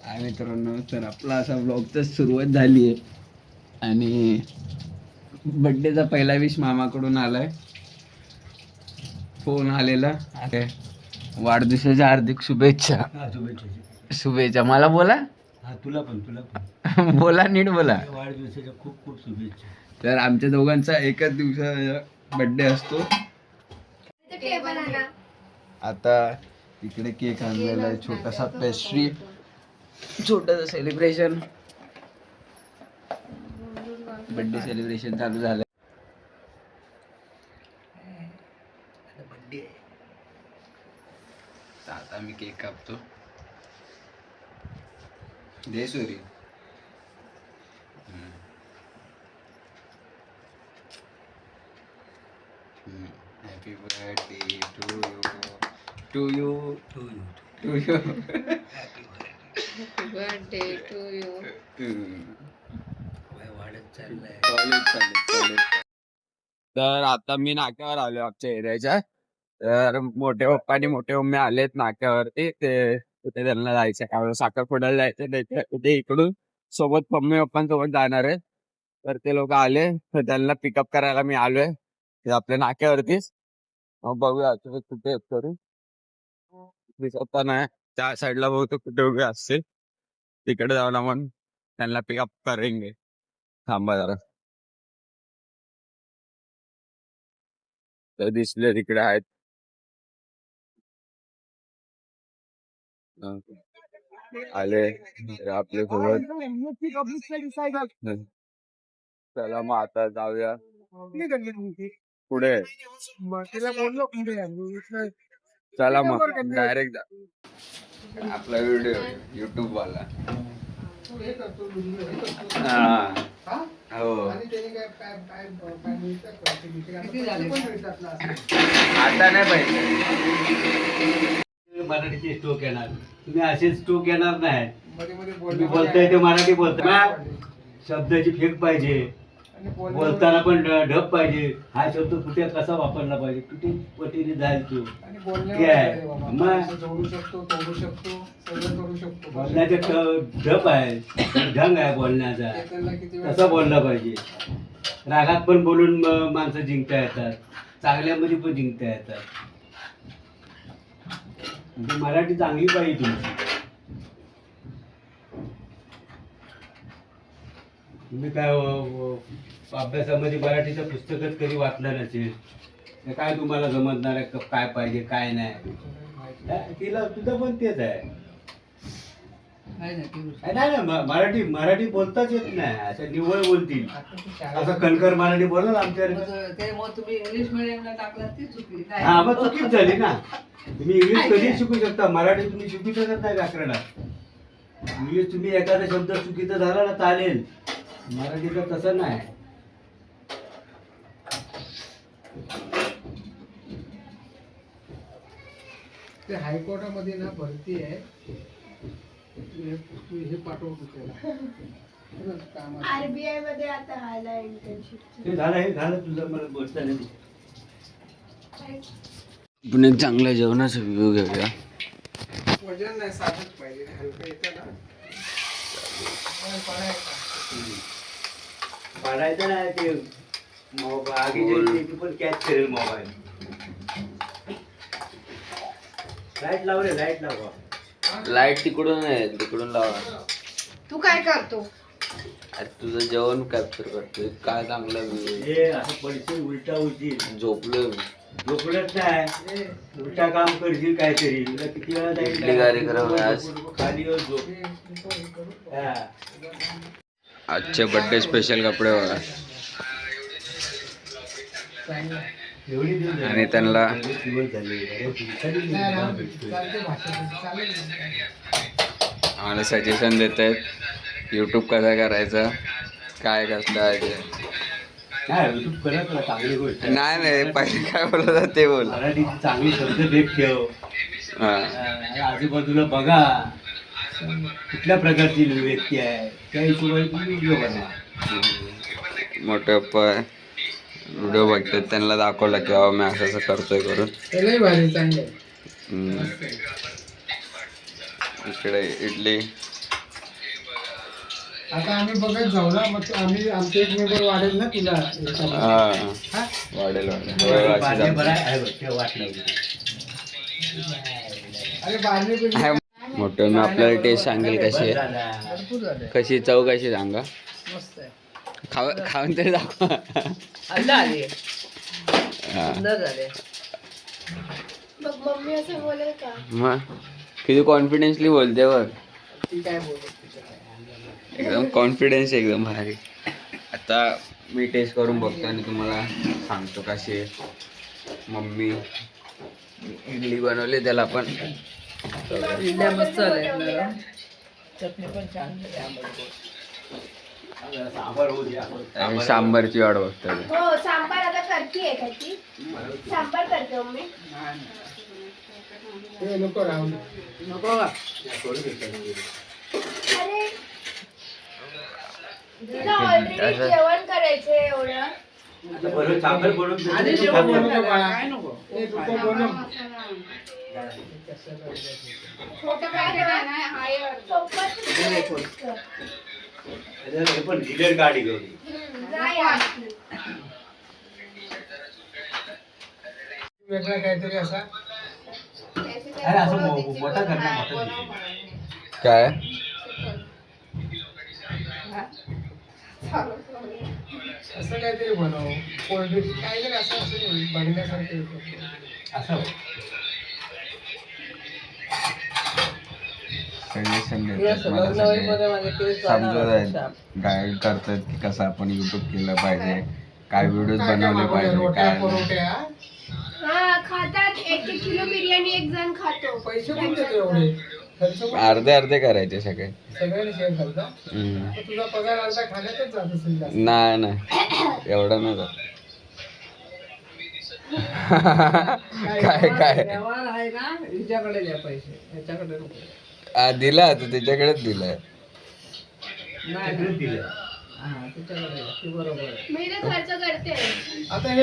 काय मित्रांनो, तर आपला असा ब्लॉगची सुरुवात झाली आहे आणि बड्डेचा पहिला विश मामाकडून आलाय. फोन आलेला, अरे वाढदिवसाच्या हार्दिक शुभेच्छा. शुभेच्छा मला बोला. तुला पण बोला, नीट बोला. वाढदिवसाच्या खूप खूप शुभेच्छा. तर आमच्या दोघांचा एकाच दिवसा बड्डे असतो. आता इकडे केक आणलेला आहे, छोटासा पेस्ट्री, छोटंसं सेलिब्रेशन, बर्थडे सेलिब्रेशन चालू झालं. आता मी केक कापतो. दे सुरी. Happy birthday to you, to you, to you, to you. Happy birthday to you. वाढत चाललंय. कॉलेज. तर आता मी नाक्यावर आलो आमच्या एरियाच्या. तर मोठे पप्पा आणि मोठे मम्मी आलेत नाक्यावरती. ते कुठे त्यांना जायचं, काय साखरपुड्याला जायचं, ते इकडून सोबत मम्मी पप्पांसोबत जाणार आहे. तर ते लोक आले, तर त्यांना पिकअप करायला मी आलोय आपल्या नाक्यावरतीच. मग बघूया कुठे करू, दिसत नाही त्या साईडला बहुतेक कुठे उभे असतील. तिकडे जाऊन आपण त्यांना पिकअप करेंगे. थांबा जरा. तर दिसले तिकडे आहेत. आले आपले सोबत. चला मग आता जाऊया पुढे. चला मग डायरेक्ट आपला व्हिडिओ युट्यूब वाला. हो आता नाही पाहिजे. मराठीचे स्टोक येणार, तुम्ही असे स्टोक येणार नाही. तुम्ही बोलताय ते मराठी बोलता, शब्दाची फेक पाहिजे, बोलताना पण ढब पाहिजे. हा शब्द कुठे कसा वापरला पाहिजे, कुठे पटीने जाईल तू. बोलण्याचे ढब आहे, ढंग आहे बोलण्याचा, कसा बोलला पाहिजे. रागात पण बोलून माणसं जिंकता येतात, चांगल्यामध्ये पण जिंकता येतात. म्हणजे मराठी चांगली पाहिजे तुमची. तुम्ही काय अभ्यासामध्ये मराठीचं पुस्तकच कधी वाचलं नसेल, काय तुम्हाला जमतणार आहे काय पाहिजे काय नाही. तिला तुझं पण तेच आहे. नाही मराठी मराठी बोलताच येत नाही, असं निव्वळ बोलतील. असं कणकर मराठी बोलाल आमच्या. तुम्ही इंग्लिश मिडियमला टाकला ती चुकली. हा मग चुकीच झाली ना. तुम्ही इंग्लिश कधी शिकू शकता, मराठी तुम्ही शिकू शकत नाही व्याकरणात. इंग्लिश तुम्ही एखादा शब्द चुकीचा झाला ना चालेल, मराठीचं तसं नाही. ते हायकोर्टामध्ये ना भरती आहे, हे पाठवतो त्याला. आरबीआय मध्ये आता आला इंटर्नशिप. ते झालं, हे झालं तुझं. मला बोलता नाही. पण एक चांगल्या जेवणाचा व्ह्यू घेऊया. वजन नाही, साधच पाहिजे, हलकं येतं ना. पाडायचं नाही ते आगीची पण कॅच करेल मोबाईल. लाईट लाव रे, लाईट लावा. लाईट तिकडून आहे, तिकडून लावा. तू काय करतो? अरे तुझं जेवण कॅप्चर करतोय. काय चांगला व्ह्यू. हे असं पडशील उलटा होशील. झोपलोय. झोपलंच नाही, उलटा काम करशील काहीतरी. तुला किती वेळा इडली कार्यक्रम आहे आज. खाली झोप. आजचे बर्थडे स्पेशल कपडे बघा. आणि त्यांना आम्हाला सजेशन देत आहेत यूट्यूब कसा करायचा, काय कसलं आहे ते. नाही पहिले काय बोलत ते बोल. मराठीची चांगली शब्द भेट ठेव. आजूबाजूला बघा कुठल्या प्रकारची व्यक्ती आहे, त्या हिशोबाने तुम्ही व्हिडिओ बनवा. मोठे पप्पा व्हिडिओ बघतात, त्यांना दाखवलं की बाबा मी असं असं करतोय करून. इकडे इडली आता आम्ही बघत जाऊ ना, मग आम्ही आमचे एक मेंबर वाढेल ना तुला याच्यामध्ये. हा हा? वाढेल वाढेल बारणे बरं आहे बघ, ते वाटलं अरे बारणे बिरणे हाय. मोठं मी आपल्याला टेस्ट सांगेल कशी आहे, झाला. भरपूर झाले. कशी चव कशी सांगा. मस्त आहे. खाऊन तरी दाखवा. हा. बघ मम्मी असं बोलेल का? मग किती कॉन्फिडेन्सली बोलते बघ. ती काय बोलत तिचं काय. एकदम कॉन्फिडन्स एकदम भारी. आता मी टेस्ट करून बघतो आणि तुम्हाला सांगतो कशी आहे. मम्मी इडली बनवली त्याला पण इडल्या मस्त झाल्या. चटणी पण छान आहे. सांबार होऊ दे आपण. आणि सांबारची वाट बघतो. हो सांबार आता करतीये का ती? सांबार करते मम्मी. हे नको राहू दे. अरे तिला ऑलरेडी जेवण करायचंय एवढं. आता बरोबर सांबार बनवून देतो. आधी तू जेवण खातो. नको बाळा. हे नको बनव. छोटं काय नाही हाय सोपं. हे पण डिलेट गाडी घेऊन. वेगळा काहीतरी असा. अरे असं मोठा करणार मोठा. काय असं काहीतरी बनव. कोल्ड्रिंक काहीतरी असं असेल बघण्यासारखं. असं गाईड करतात की कसं आपण युट्यूब केलं पाहिजे, काय व्हिडिओ बनवले पाहिजे, रोट्या काय परोट्या. हा खातात. 1 किलो बिर्याणी एक जण खातो. पैसे पण देतो एवढे. खर्च पण अर्धे अर्धे करायचे सगळे. सगळ्यांनी शेअर करता. हम्म. तर तुझा पगार अर्धा खाण्यातच जात असेल जास्त. नाही नाही एवढं नाही जात. काय काय व्यवहार आहे ना, हिच्याकडे द्या पैसे, याच्याकडे नको. दिला आता त्याच्याकडेच दिलाय. तिकडेच दिलं. हा, तिच्याकडे द्या. ती बरोबर आहे. मी तर खर्च करते. आता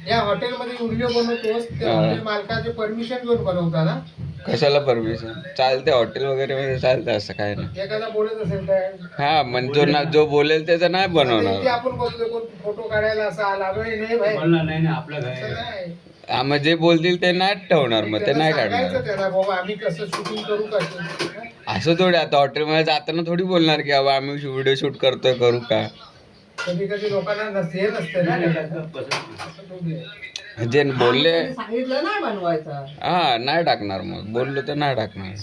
या हॉटेलमध्ये व्हिडिओ बनवतोस त्या हॉटेल मालकाचे परमिशन घेऊन बनवता ना. कशाला परमिशन चालते हॉटेल वगैरे मध्ये चालते असं काय नाही. एखादा बोलत असेल काय हा म्हणजे जो बोलेल त्याचं नाही इथे बनवणार. आपण बसलो कोण फोटो काढायला असा आला नाही भाई म्हणला नाही ना आपलं घर असं आहे. नाही. हा मग जे बोलतील ते नाही ठेवणार, मग ते त्याला नाही सांगायचं काढणार. त्याला बाबा आम्ही कसं शूटिंग करू कसं. असं थोडी आता हॉटेलमध्ये जाताना थोडी बोलणार की बाबा आम्ही व्हिडिओ शूट करतोय करू का. कधी कधी लोकांना नसते हे नसते ना. नाही, नाही, नाही, पसंत. असं थोडी आहे. जे बोलले सांगितलं नाही बनवायचा. हा नाही टाकणार, मग बोललो तर नाही टाकणार.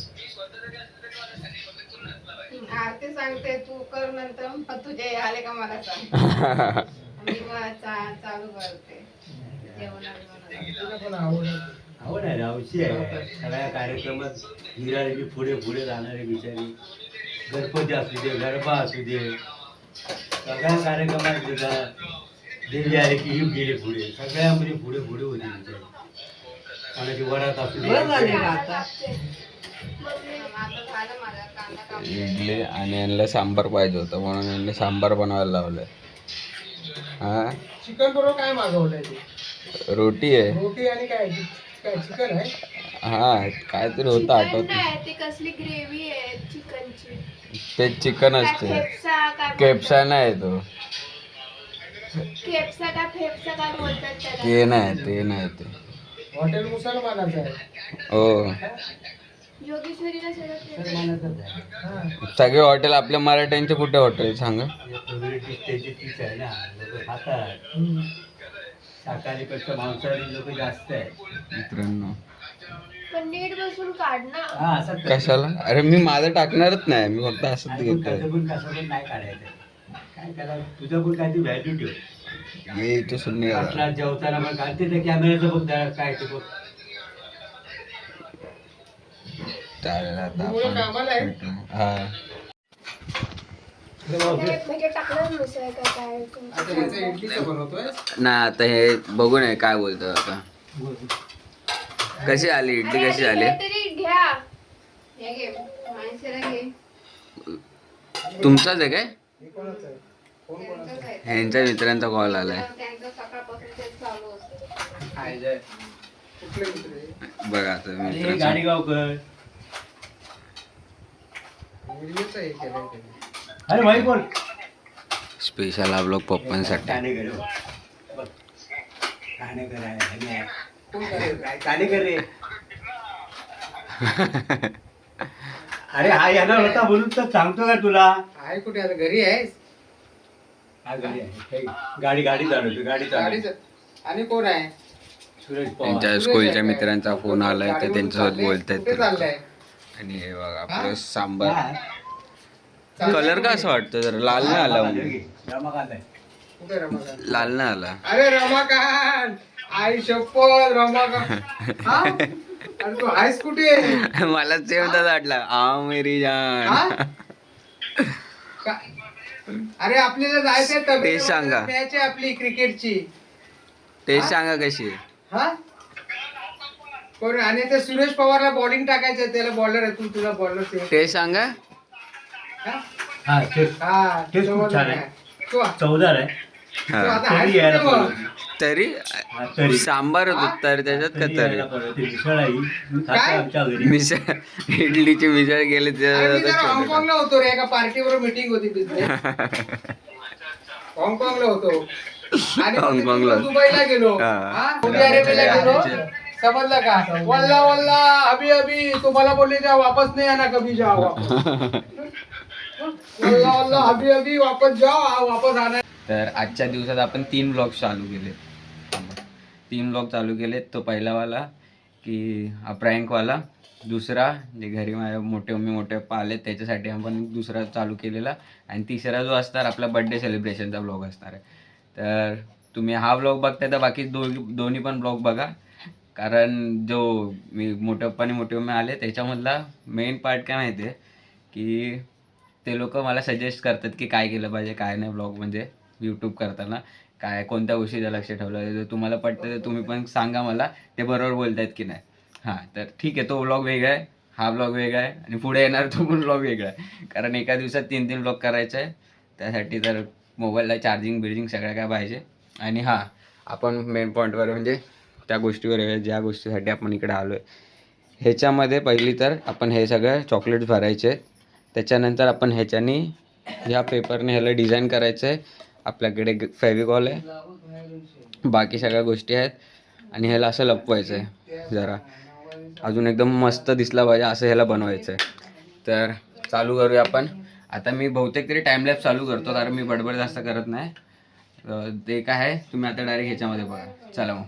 आरती सांगते तू कर नंतर मग तुझे आले का मला सांग. मी मग चालू करते तिला पण आवड आहे. आवड आहे रावशी आहे. सगळ्या कार्यक्रमात हिराची पुढे पुढे राहणारे बिचारी. गणपती असू दे, गरबा असू दे, सगळ्या कार्यक्रमात तिथं देवी आले की ही गेले पुढे. सगळ्यामध्ये पुढे पुढे होती बिचारी. कोणाची वरात असू दे. आता झालं माझा कांदा कापून. इडली आणि यांना सांबार पाहिजे होतं म्हणून यांनी सांबार बनवायला लावलंय. हा चिकन बरोबर काय मागवलंय ते? रोटी आहे. रोटी आणि काय काय चिकन आहे. हा काहीतरी होतं चिकन आठवत नाही, ते कसली ग्रेव्ही आहे चिकनची. ते चिकन काय असते. फेफसा काय केपसा नाही तो. केपसा का फेफसा काय बोलतात त्याला. ते नाही ते. हॉटेल मुसलमानाचं आहे. हो योगेश्वरीला सगळं हा. सगळे हॉटेल आपल्या मराठ्यांचे कुठे हॉटेल सांगा. त्याची तीच आहे ना. लोक खातात. हम्म. शाकाहारीपेक्षा मांसाहारी लोक जास्त आहे. मित्रांनो पण नीट बसून काढ ना. हा असं कशाला, अरे मी माझं टाकणारच नाही, मी फक्त असंच कसं घेतोय. पण कसं पण नाही काढायचं. काय करायचं तुझं पण काहीतरी व्हॅल्यू ठेव. हे इथे शून्य झालं. आपला जेवताना पण काढते त्या कॅमेऱ्याचं बघ जरा काय ते बघ. चालेल आता मुलं कामाला आहे? भेटू. हा म्हणजे टाकलं मिसळ का काय आता याचं इडलीचं बनवतोय. नाही आता हे बघू नये काय बोलतात आता. कशी आली इडली, कशी आली? तरी घ्या. हे घे माणसेला घे. तुमचाच आहे काय? हे कोणाचं आहे? कोण कोणाचं त्यांचंच आहे. ह्यांच्या मित्रांचा कॉल आलाय. त्यांचं सकाळपासून तेच चालू असतं. आहे? कुठले मित्र आहे? बघा आता आणि हे मित्रांचा गाडीगावकर व्हिडिओचं हे केलंय त्याने. अरे भाई बोल. स्पेशल हा ब्लॉग पप्पांसाठी. कानेकर बघ. कानेकर आहे. कोण कानेकर रे. अरे हा येणार होता म्हणून तर सांगतो का तुला. आहे कुठे आता घरी आहेस? हा गाडी आहे. गाडी चालवतो. गाडी गाडीच. आणि कोण आहे? सुरेश पवार. त्यांच्या स्कूलच्या मित्रांचा फोन आलाय तर गाडीवरून त्यांच्यासोबत चालले? बोलतायत कुठे ते. चाललंय? आणि हे बघा आपलं सांबार. चाललंय कलर कुठे? का असं वाटतं जरा लाल नाही आला म्हणजे. रमाकांत आहे. कुठे रमाकांत? लाल नाही आला. अरे रमाकांत, आई शपथ रमाकांत. हा? अरे तू आहेस कुठे? मला सेम तसा वाटला आ मेरी जान. हा? अरे आपल्याला जायचंय ते सांगा. मॅच आहे आपली क्रिकेटची. ते सांगा कशी आहे. हा? कोण? आणि ते सुरेश पवारला बॉलिंग टाकायचं, त्याला बॉलर आहे, तुला बॉलर ते सांगा. हा तेच हा तेच खूप तो छान आहे. तो चवदार आहे. तो हा. आता आहेस तरी यायला कुठे मग? पाहिजे. तरी हा, तरी सांबार होतो तर त्याच्यात का तरी तरी यायला पाहिजे. ते मिसळ आहे मी खातो काय? आमच्या घरी. मिसळ इडलीची मिसळ गेले अरे मी जरा ते हाँगकाँगला होतो रे, एका पार्टीवर मीटिंग होती बिझनेस. हाँगकाँगला होतो आणि मग हाँगकाँगला. तिथून दुबईला गेलो. हा. हा? सौदी अरेबियाला गेलो. समजलं का? वल्ला वल्ला अभी अभी तुम्हाला बोलले जा वापस नाही आना कभी जाओ वापस. वल्ला वल्ला अभी अभी वापस जाओ वापस आना. तर आजच्या दिवसात आपण 3 ब्लॉग चालू केले. 3 ब्लॉग चालू केलेत. तो पहिलावाला की प्रँकवाला, दुसरा जे घरी माझ्या मोठे पप्पा आले त्याच्यासाठी आपण दुसरा चालू केलेला, आणि तिसरा जो असणार आपला बर्थडे सेलिब्रेशनचा ब्लॉग असणार आहे. तर तुम्ही हा ब्लॉग बघताय तर बाकी दोन्ही पण ब्लॉग बघा, कारण जो मी मोठे पप्पा आले त्याच्यामधला मेन पार्ट काय माहिती आहे की ते लोक मला सजेस्ट करतात की काय केलं पाहिजे काय नाही ब्लॉग म्हणजे यूट्यूब करताना काय कोणत्या गोष्टीचं लक्ष ठेवलं. जर तुम्हाला पटतं तर तुम्ही पण सांगा मला, ते बरोबर बोलतायत की नाही. हां तर ठीक आहे, तो ब्लॉग वेगळा आहे, हा ब्लॉग वेगळा आहे, आणि पुढे येणार तो पण ब्लॉग वेगळा आहे, कारण एका दिवसात 3 ब्लॉग करायचं आहे. त्यासाठी तर मोबाईलला चार्जिंग सगळं काय पाहिजे. आणि हां आपण मेन पॉईंटवर म्हणजे त्या गोष्टीवर आहे, ज्या गोष्टीसाठी आपण इकडे आलो आहे. ह्याच्यामध्ये पहिली तर आपण हे सगळं चॉकलेट्स भरायचे, त्याच्यानंतर आपण ह्याच्यानी ह्या पेपरने ह्याला डिझाईन करायचं आहे. आपल्याकडे फेविकॉल आहे, बाकी सगळ्या गोष्टी आहेत, आणि ह्याला असं लपवायचं आहे, जरा अजून एकदम मस्त दिसला पाहिजे असं ह्याला बनवायचं आहे. तर चालू करूया आपण. आता मी बहुतेक तरी टाईमलॅप्स चालू करतो, कारण मी बडबड जास्त करत नाही. ते काय आहे तुम्ही आता डायरेक्ट ह्याच्यामध्ये बघा. चला मग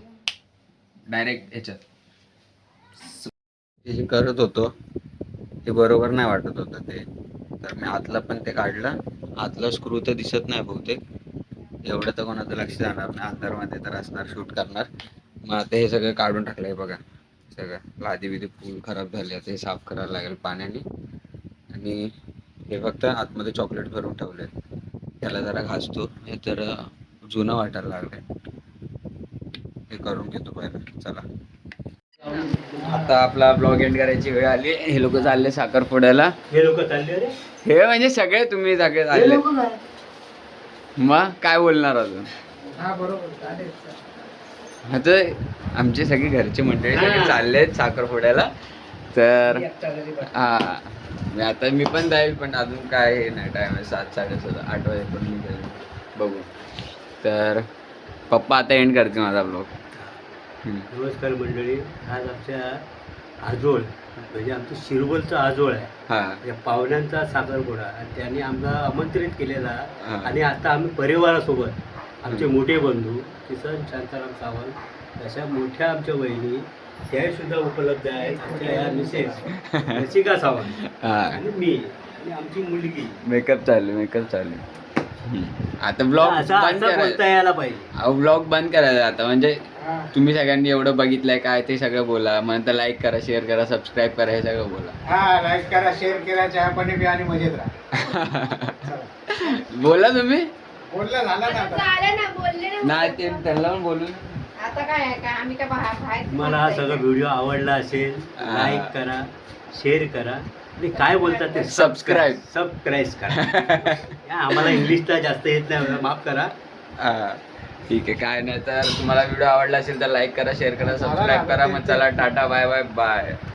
डायरेक्ट ह्याच्यात हे करत होतो, ते बरोबर नाही वाटत होतं ते, तर मी आतलं पण ते काढलं. आतलं स्क्रू तर दिसत नाही बहुतेक, एवढं तर कोणाचं लक्ष जाणार नाही, अंदरमध्ये तर असणार शूट करणार. मग आता हे सगळं काढून टाकलं आहे बघा, सगळं लादी बिदी फुल खराब झाली, आता हे साफ करायला लागेल पाण्याने. आणि हे फक्त आतमध्ये चॉकलेट भरून ठेवले, त्याला जरा घासतो, हे तर जुनं वाटायला लागलं, हे करून घेतो पहिलं. चला आता आपला ब्लॉग एंड करायची वेळ आली. हे लोक चालले साखरपुड्याला. हे लोक चालले रे. हे म्हणजे सगळे तुम्ही सगळे चालले, मग काय बोलणार अजून. हा बरोबर चालेल. आता आमचे सगळे घरचे मंडळी सगळे चाललेत साखरपुड्याला. तर आता मी पण जाईल, पण अजून काय हे नाही, टाइम आहे 7 7:30 8 वाजेपर्यंत मी जाईल, बघू. तर पप्पा आता एंड करते माझा ब्लॉग. नमस्कार मंडळी. आज आमच्या आजोळ म्हणजे आमचं शिरवलचा आजोळ आहे, हां या पाहुण्यांचा साखरपुडा, आणि त्यांनी आम्हाला आमंत्रित केलेला. हां. आणि आता आम्ही परिवारासोबत आमचे मोठे बंधू किसन शांताराम सावंत, अशा मोठ्या आमच्या वहिनी त्याही सुद्धा उपलब्ध आहेत. आमच्या या मिसेस रसिका सावंत हां आणि मी आणि आमची मुलगी. मेकअप चालू आता ब्लॉग असा बंद बोलता करायचा. यायला पाहिजे. अहो ब्लॉग बंद करायचा आता, म्हणजे हा. तुम्ही सगळ्यांनी एवढं बघितलंय काय ते सगळं बोला. मग नंतर लाईक करा, शेअर करा, सबस्क्राईब करा, हे सगळं बोला. हा लाईक करा, शेअर करा, चहा पाणी प्या आणि मजेत राहा. बोला तुम्ही. बोललं झालं ना आता. झालं ना, बोलले ना. नाही ते त्यांना पण बोलून. आता काय आहे काय आम्ही काय बाहेर तुम्हाला हा सगळा व्हिडिओ आवडला असेल, लाईक करा, शेअर करा, आणि काय बोलतात ते सबस्क्राईब करा. आम्हाला इंग्लिशला जास्त येत नाही, माफ करा. ठीक आहे, काय नाही तर तुम्हाला व्हिडिओ आवडला असेल तर लाईक करा, शेअर करा, सबस्क्राईब करा. मग चला टाटा, बाय बाय बाय.